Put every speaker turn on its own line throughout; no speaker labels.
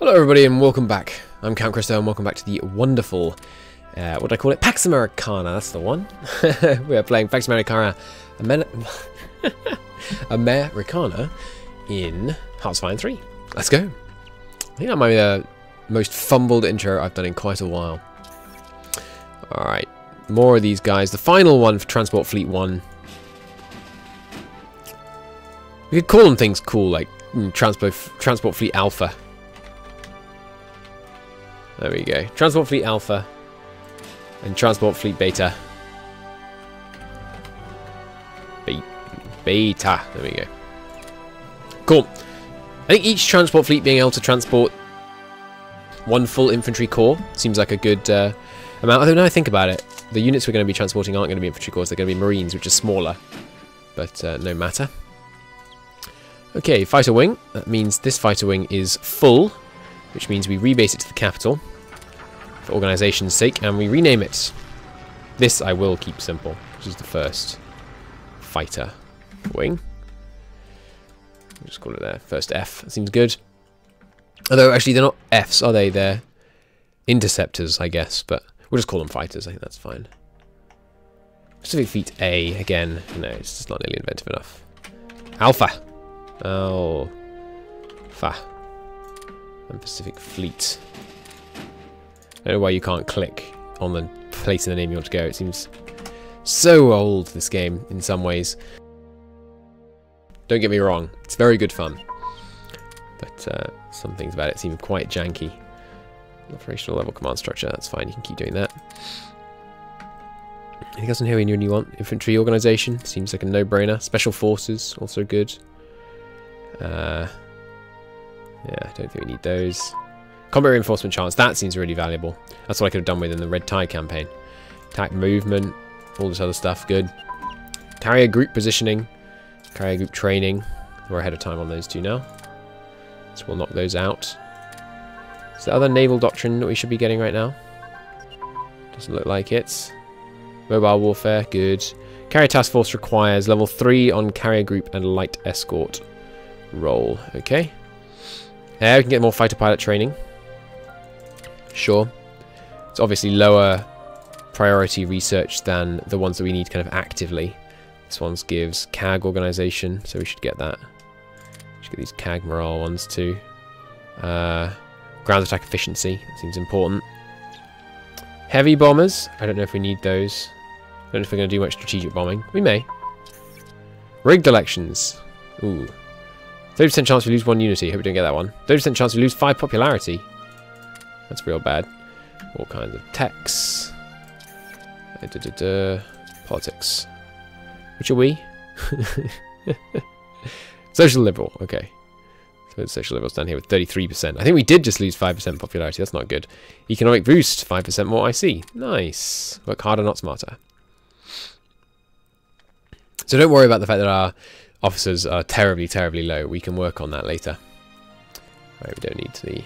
Hello everybody and welcome back. I'm Count Christo and welcome back to the wonderful, what do I call it? Pax Americana, that's the one. We are playing Pax Americana, Americana in Hearts of Iron 3. Let's go. I think that might be the most fumbled intro I've done in quite a while. Alright, more of these guys. The final one for Transport Fleet 1. We could call them things cool, like Transport Fleet Alpha. There we go. Transport Fleet Alpha and Transport Fleet Beta. Beta. There we go. Cool. I think each transport fleet being able to transport one full infantry corps seems like a good amount. Although now I think about it, the units we're going to be transporting aren't going to be infantry corps. They're going to be marines, which are smaller. But no matter. Okay, fighter wing. That means this fighter wing is full, which means we rebase it to the capital for organization's sake, and we rename it. This I will keep simple, which is the first fighter wing. I'll just call it there, first F. That seems good. Although, actually, they're not Fs, are they? They're interceptors, I guess, but we'll just call them fighters. I think that's fine. Pacific Fleet A, again, no, it's just not nearly inventive enough. Alpha. Alpha. And Pacific Fleet. I don't know why you can't click on the place in the name you want to go. It seems so old, this game, in some ways. Don't get me wrong, it's very good fun. But some things about it seem quite janky. Operational level command structure, that's fine, you can keep doing that. Anything else in here we really want? Infantry organization, seems like a no-brainer. Special forces, also good. Yeah, I don't think we need those. Combat reinforcement chance, that seems really valuable. That's what I could have done with in the Red Tide campaign. Attack movement, all this other stuff, good. Carrier group positioning, carrier group training. We're ahead of time on those two now. So we'll knock those out. Is there other naval doctrine that we should be getting right now? Doesn't look like it. Mobile warfare, good. Carrier task force requires level 3 on carrier group and light escort role. Okay. We can get more fighter pilot training. Sure. It's obviously lower priority research than the ones that we need kind of actively. This one gives CAG organization, so we should get that. We should get these CAG morale ones too. Ground attack efficiency, that seems important. Heavy bombers, I don't know if we need those. I don't know if we're going to do much strategic bombing. We may. Rigged elections. Ooh. 30% chance we lose 1 unity. Hope we don't get that one. 30% chance we lose 5 popularity. That's real bad. All kinds of techs. Politics. Which are we? Social liberal. Okay. So social liberals down here with 33%. I think we did just lose 5% popularity. That's not good. Economic boost. 5% more IC. Nice. Work harder, not smarter. So don't worry about the fact that our officers are terribly, terribly low. We can work on that later. Alright, we don't need the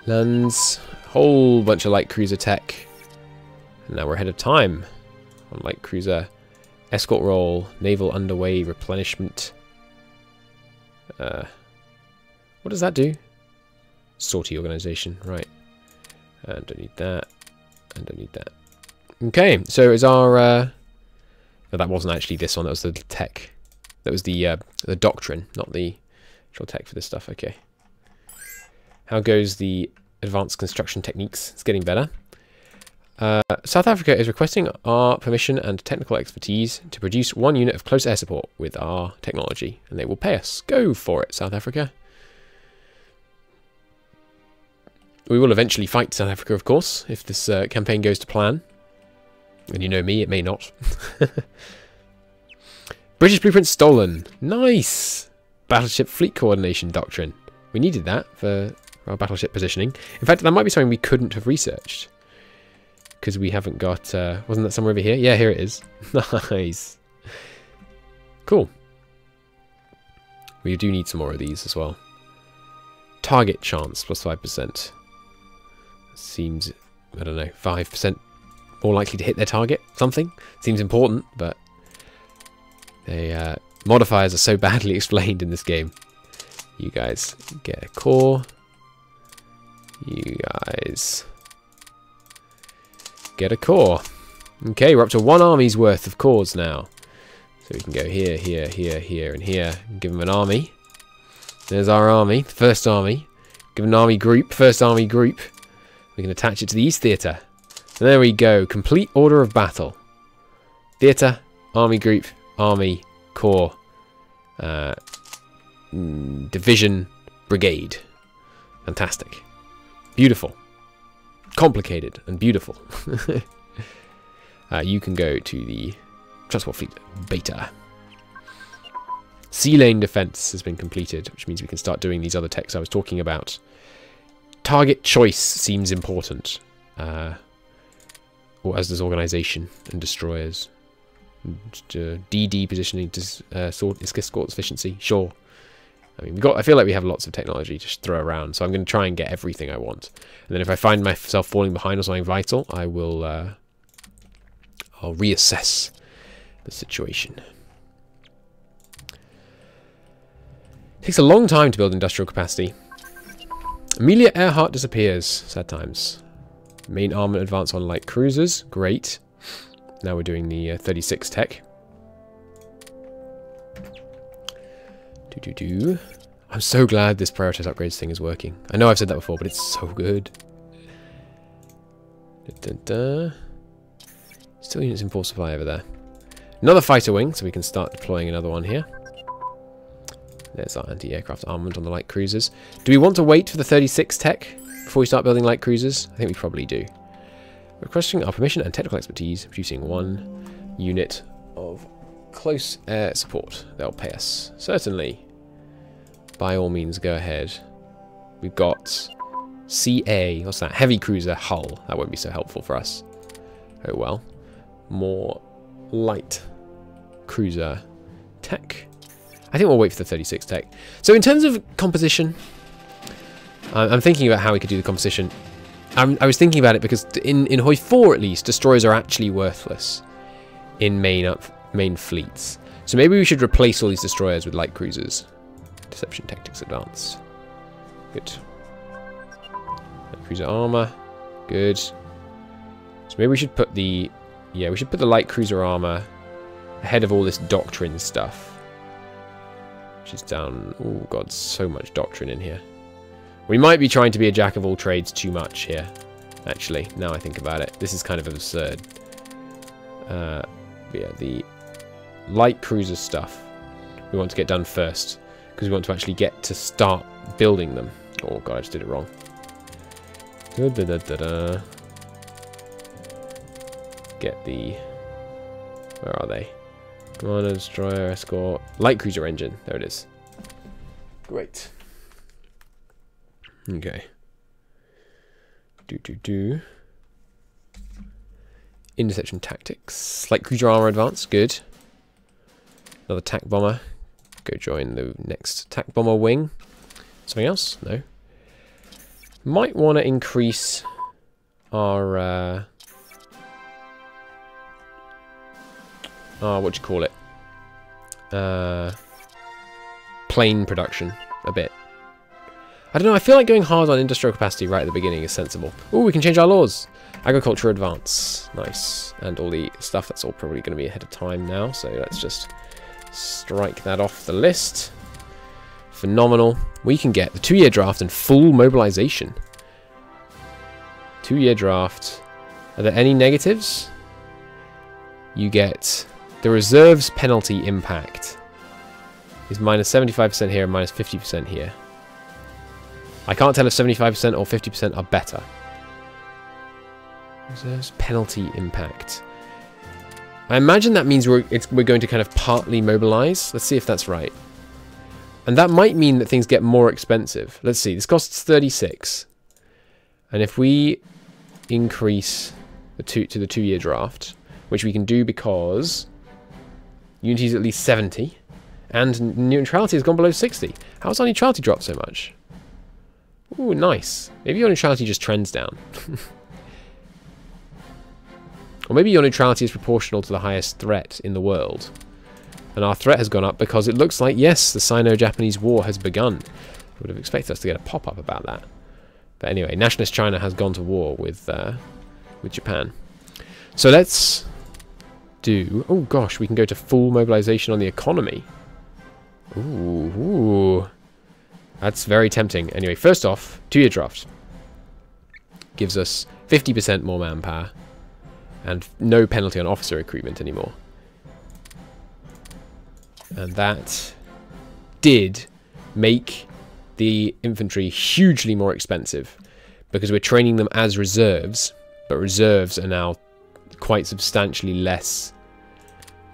lands. Whole bunch of light cruiser tech. And now we're ahead of time on light cruiser. Escort role, naval underway, replenishment. What does that do? Sortie organization, right. And don't need that. And don't need that. Okay, so is our no, that wasn't actually this one, that was the tech. That was the doctrine, not the actual tech for this stuff. Okay. How goes the advanced construction techniques? It's getting better. South Africa is requesting our permission and technical expertise to produce 1 unit of close air support with our technology, and they will pay us. Go for it, South Africa. We will eventually fight South Africa, of course, if this campaign goes to plan. And you know me, it may not. British blueprint stolen. Nice! Battleship fleet coordination doctrine. We needed that for our battleship positioning. In fact, that might be something we couldn't have researched. Because we haven't got... wasn't that somewhere over here? Yeah, here it is. Nice. Cool. We do need some more of these as well. Target chance, plus 5%. Seems, I don't know, 5% more likely to hit their target. Something. Seems important, but... the modifiers are so badly explained in this game. You guys get a core. You guys get a core. Okay, we're up to 1 army's worth of cores now. So we can go here, here, here, here, and here. And give them an army. There's our army, the first army. Give an army group, first army group. We can attach it to the East Theatre. And there we go, complete order of battle. Theatre, army group, army, corps, division, brigade. Fantastic. Beautiful. Complicated and beautiful. You can go to the Transport Fleet Beta. Sea lane defense has been completed, which means we can start doing these other techs I was talking about. Target choice seems important. Or as does organization and destroyers. DD positioning to escort efficiency. Sure. I mean, I feel like we have lots of technology to throw around, so I'm going to try and get everything I want. And then if I find myself falling behind on something vital, I will I'll reassess the situation. It takes a long time to build industrial capacity. Amelia Earhart disappears. Sad times. Main armament advance on light cruisers. Great. Now we're doing the 36 tech. I'm so glad this prioritize upgrades thing is working. I know I've said that before, but it's so good. Still units in force supply over there. Another fighter wing, so we can start deploying another one here. There's our anti-aircraft armament on the light cruisers. Do we want to wait for the 36 tech before we start building light cruisers? I think we probably do. Requesting our permission and technical expertise, producing 1 unit of close air support. They'll pay us. Certainly. By all means, go ahead. We've got CA. What's that? Heavy cruiser hull. That won't be so helpful for us. Oh well. More light cruiser tech. I think we'll wait for the 36 tech. So in terms of composition, I'm thinking about how we could do the composition. I was thinking about it because in Hoi 4 at least, destroyers are actually worthless in main fleets. So maybe we should replace all these destroyers with light cruisers. Deception tactics advanced. Good. Light cruiser armor. Good. So maybe we should put the light cruiser armor ahead of all this doctrine stuff. Which is down. Oh god, so much doctrine in here. We might be trying to be a jack of all trades too much here. Actually, now I think about it. This is kind of absurd. Yeah, the light cruiser stuff we want to get done first. Because we want to actually get to start building them. Oh god, I just did it wrong. Get the... Where are they? Commander, destroyer, escort... Light cruiser engine. There it is. Great. Okay. Interception tactics. Light cruiser armor advance. Good. Another tac bomber. Go join the next tac bomber wing. Something else? No. Might want to increase our... what do you call it? Plane production a bit. I don't know, I feel like going hard on industrial capacity right at the beginning is sensible. Ooh, we can change our laws. Agriculture advance. Nice. And all the stuff, that's all probably going to be ahead of time now, so let's just strike that off the list. Phenomenal. We can get the 2-year draft and full mobilization. 2-year draft. Are there any negatives? You get the reserves penalty impact is minus 75% here and minus 50% here. I can't tell if 75% or 50% are better. Reserves penalty impact. I imagine that means we're going to kind of partly mobilize. Let's see if that's right. And that might mean that things get more expensive. Let's see. This costs 36. And if we increase to the 2-year draft, which we can do because unity is at least 70, and neutrality has gone below 60. How has our neutrality dropped so much? Ooh, nice. Maybe your neutrality just trends down. Or maybe your neutrality is proportional to the highest threat in the world. And our threat has gone up because it looks like, yes, the Sino-Japanese War has begun. Would have expected us to get a pop-up about that. But anyway, nationalist China has gone to war with Japan. So let's do... Oh gosh, we can go to full mobilization on the economy. Ooh. That's very tempting. Anyway, first off, 2-year draft. Gives us 50% more manpower. And no penalty on officer recruitment anymore. And that did make the infantry hugely more expensive. Because we're training them as reserves. But reserves are now quite substantially less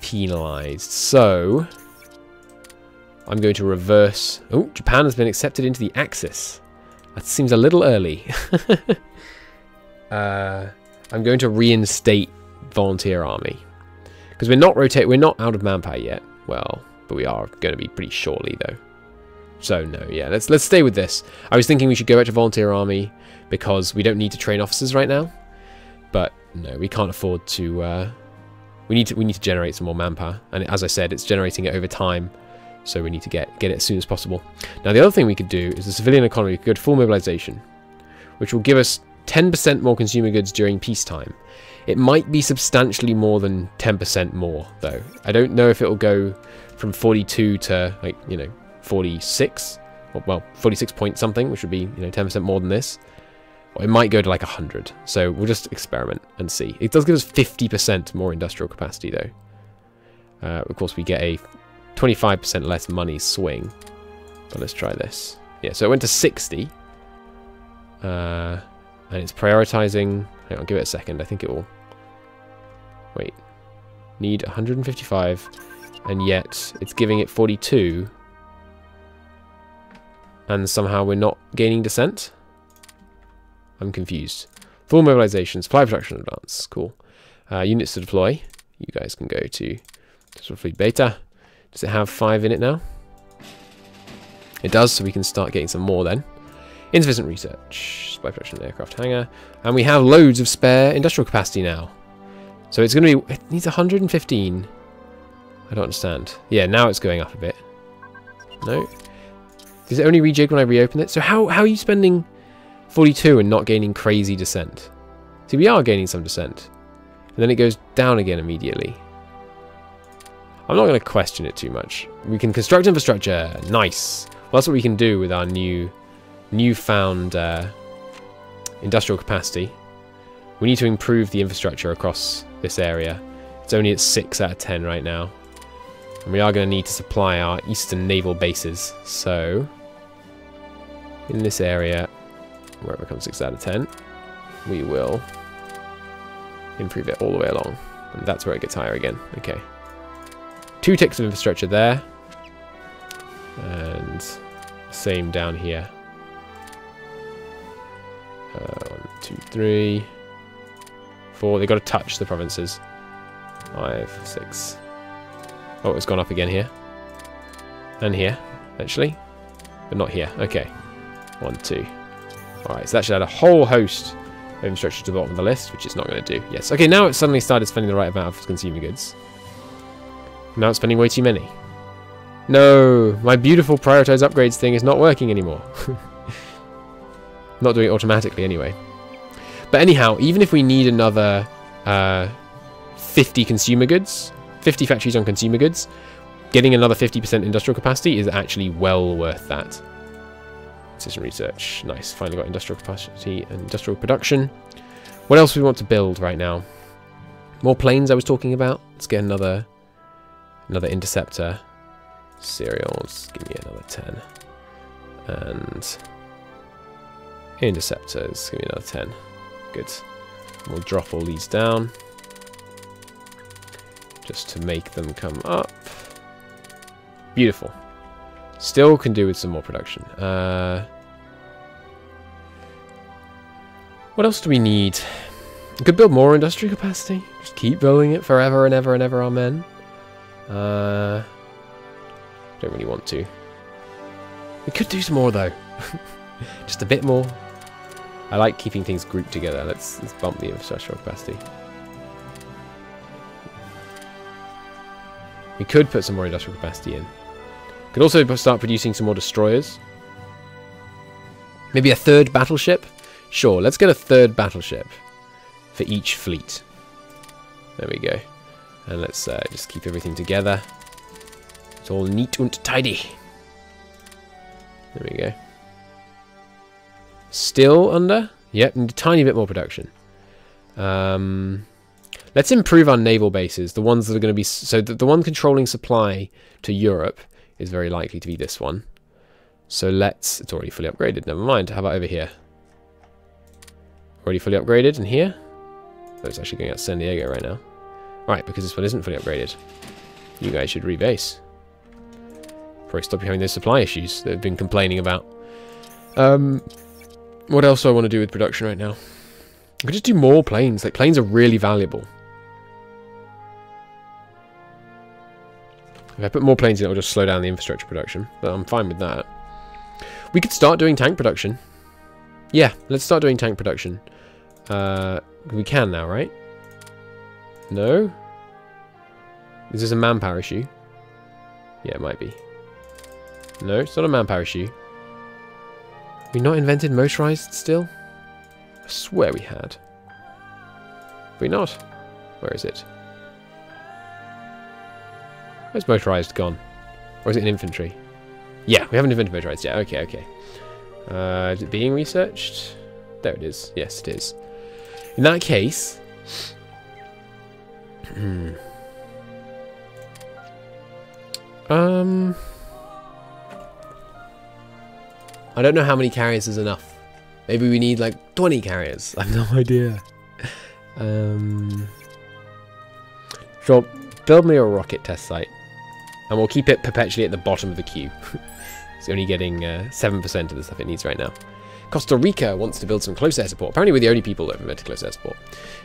penalized. So I'm going to reverse... Oh, Japan has been accepted into the Axis. That seems a little early. I'm going to reinstate volunteer army. Because we're not out of manpower yet. Well, but we are going to be pretty shortly though. So no, yeah, let's stay with this. I was thinking we should go back to volunteer army because we don't need to train officers right now. But no, we can't afford to we need to generate some more manpower. And as I said, it's generating it over time. So we need to get it as soon as possible. Now the other thing we could do is the civilian economy could go to full mobilization, which will give us 10% more consumer goods during peacetime. It might be substantially more than 10% more, though. I don't know if it'll go from 42 to, like, 46. Well, 46 point something, which would be, 10% more than this. Or it might go to, like, 100. So we'll just experiment and see. It does give us 50% more industrial capacity, though. Of course, we get a 25% less money swing. But let's try this. Yeah, so it went to 60. And it's prioritizing... Hang on, give it a second. I think it will... Wait. Need 155. And yet, it's giving it 42. And somehow we're not gaining descent? I'm confused. Full mobilization. Supply production advance. Cool. Units to deploy. You guys can go to Fleet Beta. Does it have 5 in it now? It does, so we can start getting some more then. Insufficient research. Supply production aircraft hangar. And we have loads of spare industrial capacity now. So it's going to be... It needs 115. I don't understand. Yeah, now it's going up a bit. No. Does it only rejig when I reopen it? So how are you spending 42 and not gaining crazy descent? See, we are gaining some descent. And then it goes down again immediately. I'm not going to question it too much. We can construct infrastructure. Nice. Well, that's what we can do with our newfound industrial capacity. We need to improve the infrastructure across this area. It's only at 6 out of 10 right now. And we are going to need to supply our eastern naval bases. So, in this area, where it becomes 6 out of 10, we will improve it all the way along. And that's where it gets higher again. Okay. 2 ticks of infrastructure there. And same down here. 1, 2, 3, 4. They've got to touch the provinces. 5, 6. Oh, it's gone up again here. And here, actually. But not here. Okay. 1, 2. Alright, so that should add a whole host of infrastructure to the bottom of the list, which it's not going to do. Yes. Okay, now it's suddenly started spending the right amount of consumer goods. Now it's spending way too many. No! My beautiful prioritize upgrades thing is not working anymore. Not doing it automatically anyway. But anyhow, even if we need another 50 consumer goods, 50 factories on consumer goods, getting another 50% industrial capacity is actually well worth that. System research. Nice. Finally got industrial capacity and industrial production. What else do we want to build right now? More planes I was talking about. Let's get another interceptor. Serials. Give me another 10. And interceptors. Give me another 10. Good. We'll drop all these down. Just to make them come up. Beautiful. Still can do with some more production. What else do we need? We could build more industrial capacity. Just keep building it forever and ever and ever, amen. Don't really want to. We could do some more though. Just a bit more. I like keeping things grouped together. Let's bump the infrastructure capacity. We could put some more industrial capacity in. Could also start producing some more destroyers. Maybe a third battleship? Sure, let's get a third battleship for each fleet. There we go. And let's just keep everything together. It's all neat and tidy. There we go. Still under? Yep, need a tiny bit more production. Let's improve our naval bases. The ones that are going to be... So the one controlling supply to Europe is very likely to be this one. So let's... It's already fully upgraded. Never mind. How about over here? Already fully upgraded. And here? Oh, it's actually going out to San Diego right now. Right, because this one isn't fully upgraded. You guys should rebase. Probably stop you having those supply issues that I've been complaining about. What else do I want to do with production right now? I could just do more planes. Like, planes are really valuable. If I put more planes in, it'll just slow down the infrastructure production. But I'm fine with that. We could start doing tank production. Yeah, let's start doing tank production. We can now, right? No? Is this a manpower issue? Yeah, it might be. No, it's not a manpower issue. Have we not invented motorized still? I swear we had. Have we not? Where is it? Where's motorized gone? Or is it in infantry? Yeah, we haven't invented motorized yet. Okay, okay. Is it being researched? There it is. Yes, it is. In that case... I don't know how many carriers is enough. Maybe we need like 20 carriers. I have no idea. Sure, build me a rocket test site. And we'll keep it perpetually at the bottom of the queue. It's only getting 7% of the stuff it needs right now. Costa Rica wants to build some close air support. Apparently we're the only people that have invented close air support.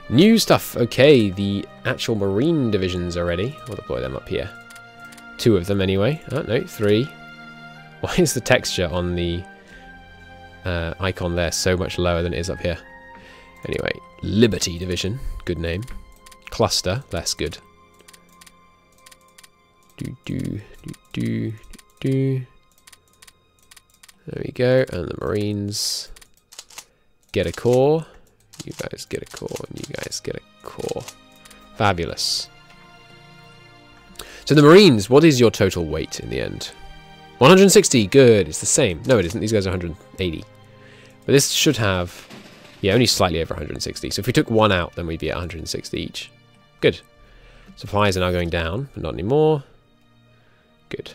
New stuff. Okay, the actual marine divisions are ready. We'll deploy them up here. 2 of them anyway. Oh, no, 3. Why is the texture on the icon there so much lower than it is up here? Anyway, Liberty Division. Good name. Cluster. Less good. There we go, and the Marines get a core. You guys get a core, and you guys get a core. Fabulous. So the Marines, what is your total weight in the end? 160, good, it's the same. No, it isn't, these guys are 180. But this should have, yeah, only slightly over 160. So if we took one out, then we'd be at 160 each. Good. Supplies are now going down, but not anymore. Good.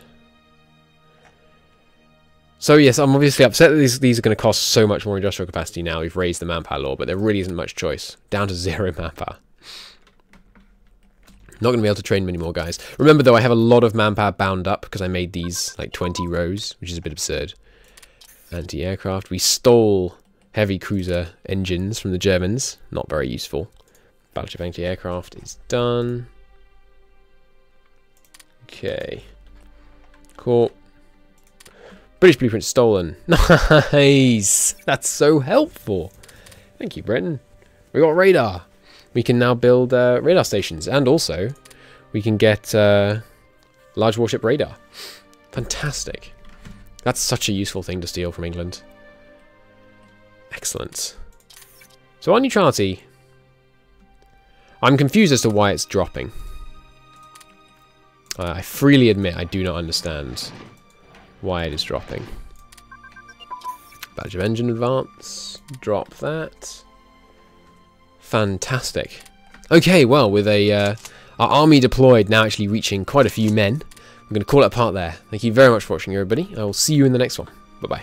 So yes, I'm obviously upset that these are going to cost so much more industrial capacity now. We've raised the manpower law, but there really isn't much choice. Down to 0 manpower. Not going to be able to train many more guys. Remember though, I have a lot of manpower bound up because I made these like 20 rows, which is a bit absurd. Anti-aircraft. We stole heavy cruiser engines from the Germans. Not very useful. Battleship anti-aircraft is done. Okay. Cool. British blueprint stolen. Nice! That's so helpful. Thank you, Britain. We got radar. We can now build radar stations. And also, we can get large warship radar. Fantastic. That's such a useful thing to steal from England. Excellent. So our neutrality... I'm confused as to why it's dropping. I freely admit I do not understand why it is dropping. Badge of engine advance. Drop that. Fantastic. Okay, well, with our army deployed now actually reaching quite a few men, I'm going to call it a part there. Thank you very much for watching, everybody. I will see you in the next one. Bye-bye.